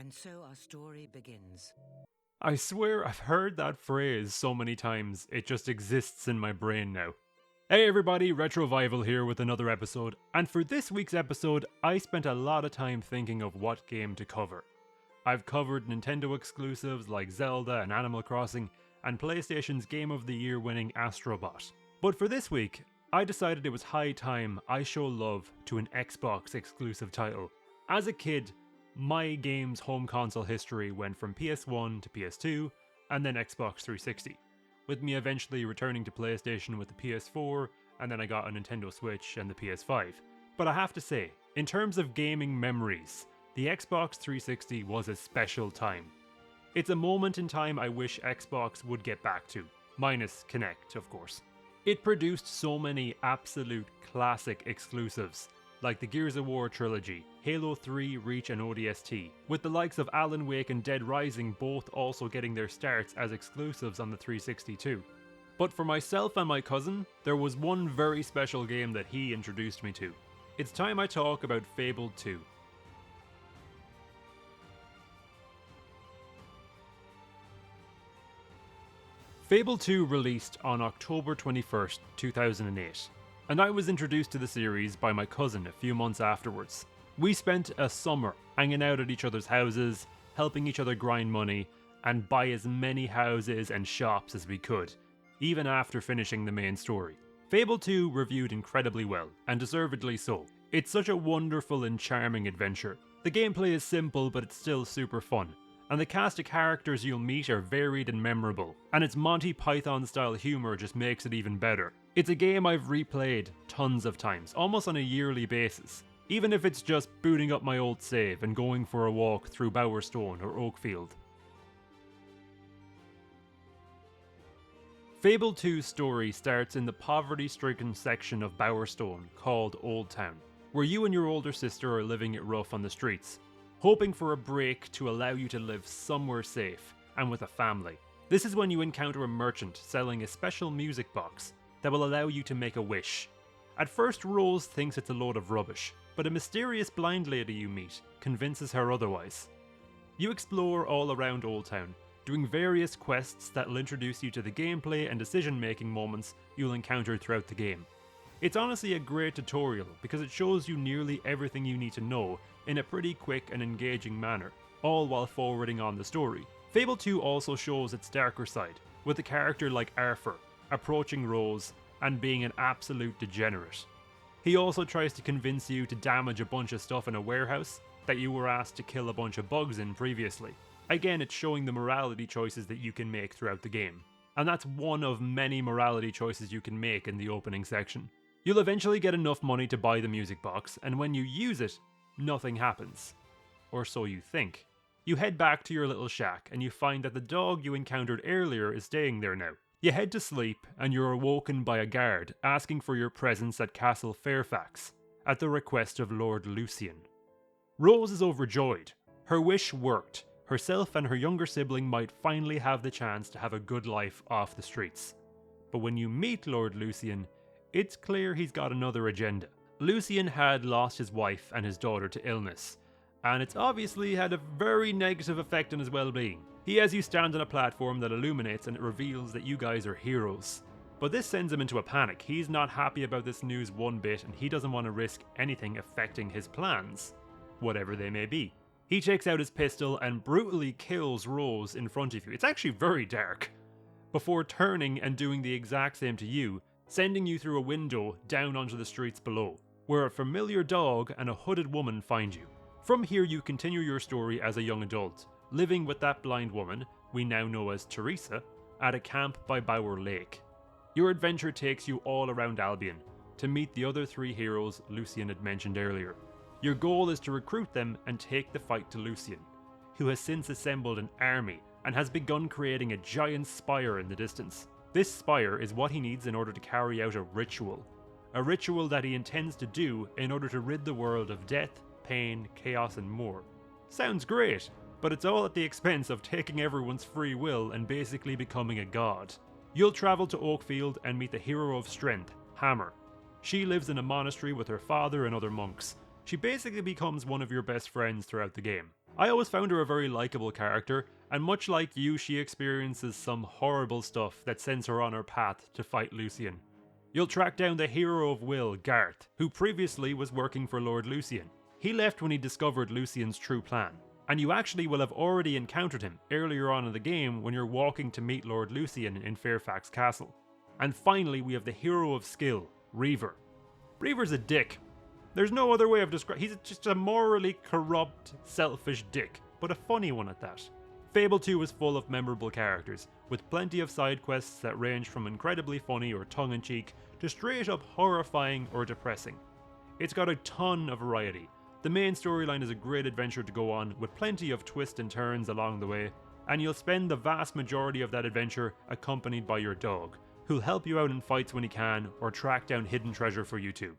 And so our story begins. I swear I've heard that phrase so many times, it just exists in my brain now. Hey everybody, Retrovival here with another episode, and for this week's episode, I spent a lot of time thinking of what game to cover. I've covered Nintendo exclusives like Zelda and Animal Crossing, and PlayStation's Game of the Year winning Astro Bot. But for this week, I decided it was high time I show love to an Xbox exclusive title. As a kid, my game's home console history went from PS1 to PS2, and then Xbox 360, with me eventually returning to PlayStation with the PS4, and then I got a Nintendo Switch and the PS5. But I have to say, in terms of gaming memories, the Xbox 360 was a special time. It's a moment in time I wish Xbox would get back to, minus Kinect, of course. It produced so many absolute classic exclusives, like the Gears of War trilogy, Halo 3, Reach and ODST, with the likes of Alan Wake and Dead Rising both also getting their starts as exclusives on the 360 too. But for myself and my cousin, there was one very special game that he introduced me to. It's time I talk about Fable 2. Fable 2 released on October 21st, 2008. And I was introduced to the series by my cousin a few months afterwards. We spent a summer hanging out at each other's houses, helping each other grind money, and buy as many houses and shops as we could, even after finishing the main story. Fable 2 reviewed incredibly well, and deservedly so. It's such a wonderful and charming adventure. The gameplay is simple, but it's still super fun. And the cast of characters you'll meet are varied and memorable, and its Monty Python style humour just makes it even better. It's a game I've replayed tons of times, almost on a yearly basis, even if it's just booting up my old save and going for a walk through Bowerstone or Oakfield. Fable 2's story starts in the poverty-stricken section of Bowerstone called Old Town, where you and your older sister are living it rough on the streets, hoping for a break to allow you to live somewhere safe and with a family. This is when you encounter a merchant selling a special music box that will allow you to make a wish. At first, Rose thinks it's a load of rubbish, but a mysterious blind lady you meet convinces her otherwise. You explore all around Old Town, doing various quests that will introduce you to the gameplay and decision-making moments you'll encounter throughout the game. It's honestly a great tutorial because it shows you nearly everything you need to know in a pretty quick and engaging manner, all while forwarding on the story. Fable 2 also shows its darker side, with a character like Arthur approaching Rose and being an absolute degenerate. He also tries to convince you to damage a bunch of stuff in a warehouse that you were asked to kill a bunch of bugs in previously. Again, it's showing the morality choices that you can make throughout the game. And that's one of many morality choices you can make in the opening section. You'll eventually get enough money to buy the music box, and when you use it, nothing happens. Or so you think. You head back to your little shack, and you find that the dog you encountered earlier is staying there now. You head to sleep, and you're awoken by a guard asking for your presence at Castle Fairfax, at the request of Lord Lucian. Rose is overjoyed. Her wish worked. Herself and her younger sibling might finally have the chance to have a good life off the streets. But when you meet Lord Lucian, it's clear he's got another agenda. Lucian had lost his wife and his daughter to illness, and it's obviously had a very negative effect on his well-being. He has you stand on a platform that illuminates and it reveals that you guys are heroes. But this sends him into a panic. He's not happy about this news one bit, and he doesn't want to risk anything affecting his plans, whatever they may be. He takes out his pistol and brutally kills Rose in front of you. It's actually very dark. Before turning and doing the exact same to you, sending you through a window down onto the streets below, where a familiar dog and a hooded woman find you. From here you continue your story as a young adult, living with that blind woman, we now know as Teresa, at a camp by Bower Lake. Your adventure takes you all around Albion, to meet the other three heroes Lucian had mentioned earlier. Your goal is to recruit them and take the fight to Lucian, who has since assembled an army and has begun creating a giant spire in the distance. This spire is what he needs in order to carry out a ritual that he intends to do in order to rid the world of death, pain, chaos and more. Sounds great, but it's all at the expense of taking everyone's free will and basically becoming a god. You'll travel to Oakfield and meet the hero of strength, Hammer. She lives in a monastery with her father and other monks. She basically becomes one of your best friends throughout the game. I always found her a very likeable character, and much like you, she experiences some horrible stuff that sends her on her path to fight Lucian. You'll track down the hero of Will, Garth, who previously was working for Lord Lucian. He left when he discovered Lucian's true plan, and you actually will have already encountered him earlier on in the game when you're walking to meet Lord Lucian in Fairfax Castle. And finally, we have the hero of skill, Reaver. Reaver's a dick. There's no other way of describing. He's just a morally corrupt, selfish dick, but a funny one at that. Fable 2 is full of memorable characters, with plenty of side quests that range from incredibly funny or tongue-in-cheek to straight up horrifying or depressing. It's got a ton of variety. The main storyline is a great adventure to go on, with plenty of twists and turns along the way, and you'll spend the vast majority of that adventure accompanied by your dog, who'll help you out in fights when he can, or track down hidden treasure for you too.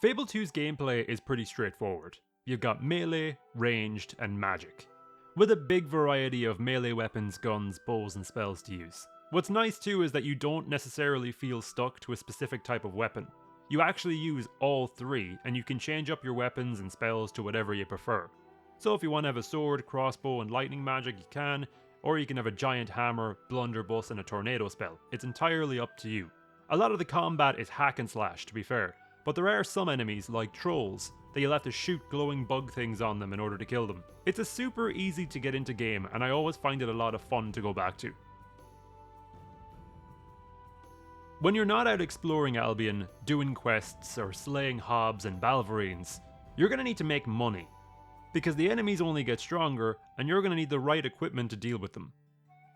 Fable 2's gameplay is pretty straightforward. You've got melee, ranged, and magic, with a big variety of melee weapons, guns, bows, and spells to use. What's nice too is that you don't necessarily feel stuck to a specific type of weapon. You actually use all three, and you can change up your weapons and spells to whatever you prefer. So if you want to have a sword, crossbow, and lightning magic, you can, or you can have a giant hammer, blunderbuss, and a tornado spell. It's entirely up to you. A lot of the combat is hack and slash, to be fair, but there are some enemies, like trolls, that you'll have to shoot glowing bug things on them in order to kill them. It's a super easy to get into game, and I always find it a lot of fun to go back to. When you're not out exploring Albion, doing quests, or slaying hobs and balverines, you're going to need to make money, because the enemies only get stronger, and you're going to need the right equipment to deal with them.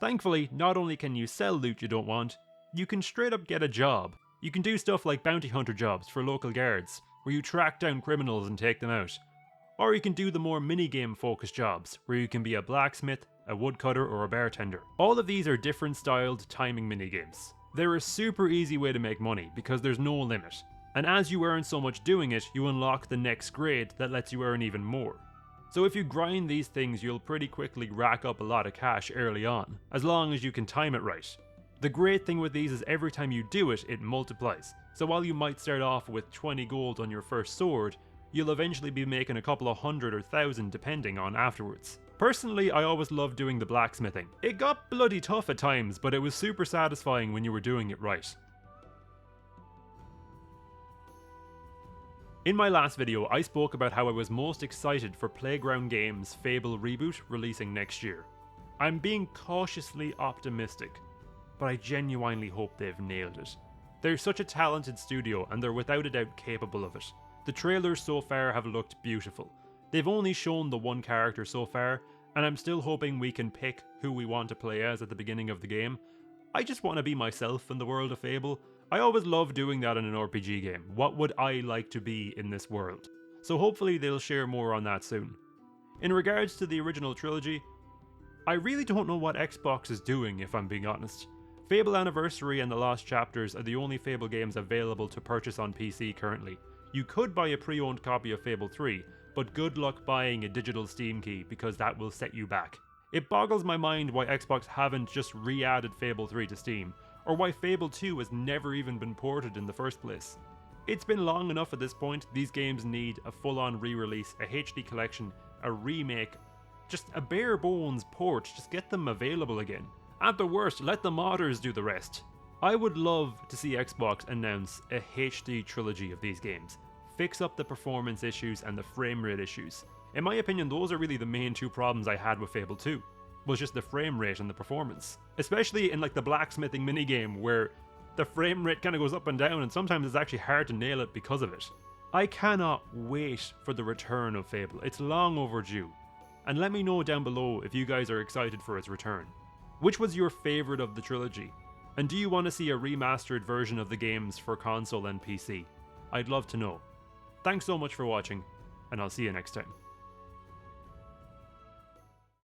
Thankfully, not only can you sell loot you don't want, you can straight up get a job. You can do stuff like bounty hunter jobs for local guards, where you track down criminals and take them out. Or you can do the more minigame focused jobs, where you can be a blacksmith, a woodcutter, or a bartender. All of these are different styled timing minigames. They're a super easy way to make money because there's no limit, and as you earn so much doing it, you unlock the next grade that lets you earn even more. So if you grind these things, you'll pretty quickly rack up a lot of cash early on, as long as you can time it right. The great thing with these is every time you do it, it multiplies. So while you might start off with 20 gold on your first sword, you'll eventually be making a couple of hundred or 1,000 depending on afterwards. Personally, I always loved doing the blacksmithing. It got bloody tough at times, but it was super satisfying when you were doing it right. In my last video, I spoke about how I was most excited for Playground Games' Fable reboot releasing next year. I'm being cautiously optimistic, but I genuinely hope they've nailed it. They're such a talented studio, and they're without a doubt capable of it. The trailers so far have looked beautiful. They've only shown the one character so far, and I'm still hoping we can pick who we want to play as at the beginning of the game. I just want to be myself in the world of Fable. I always love doing that in an RPG game. What would I like to be in this world? So hopefully they'll share more on that soon. In regards to the original trilogy, I really don't know what Xbox is doing, if I'm being honest. Fable Anniversary and The Lost Chapters are the only Fable games available to purchase on PC currently. You could buy a pre-owned copy of Fable 3, but good luck buying a digital Steam key because that will set you back. It boggles my mind why Xbox haven't just re-added Fable 3 to Steam, or why Fable 2 has never even been ported in the first place. It's been long enough at this point. These games need a full-on re-release, a HD collection, a remake, just a bare bones port. Just get them available again. At the worst, let the modders do the rest. I would love to see Xbox announce a HD trilogy of these games. Fix up the performance issues and the frame rate issues. In my opinion, those are really the main two problems I had with Fable 2. Was just the frame rate and the performance. Especially in like the blacksmithing minigame where the frame rate kind of goes up and down, and sometimes it's actually hard to nail it because of it. I cannot wait for the return of Fable. It's long overdue. And let me know down below if you guys are excited for its return. Which was your favourite of the trilogy? And do you want to see a remastered version of the games for console and PC? I'd love to know. Thanks so much for watching, and I'll see you next time.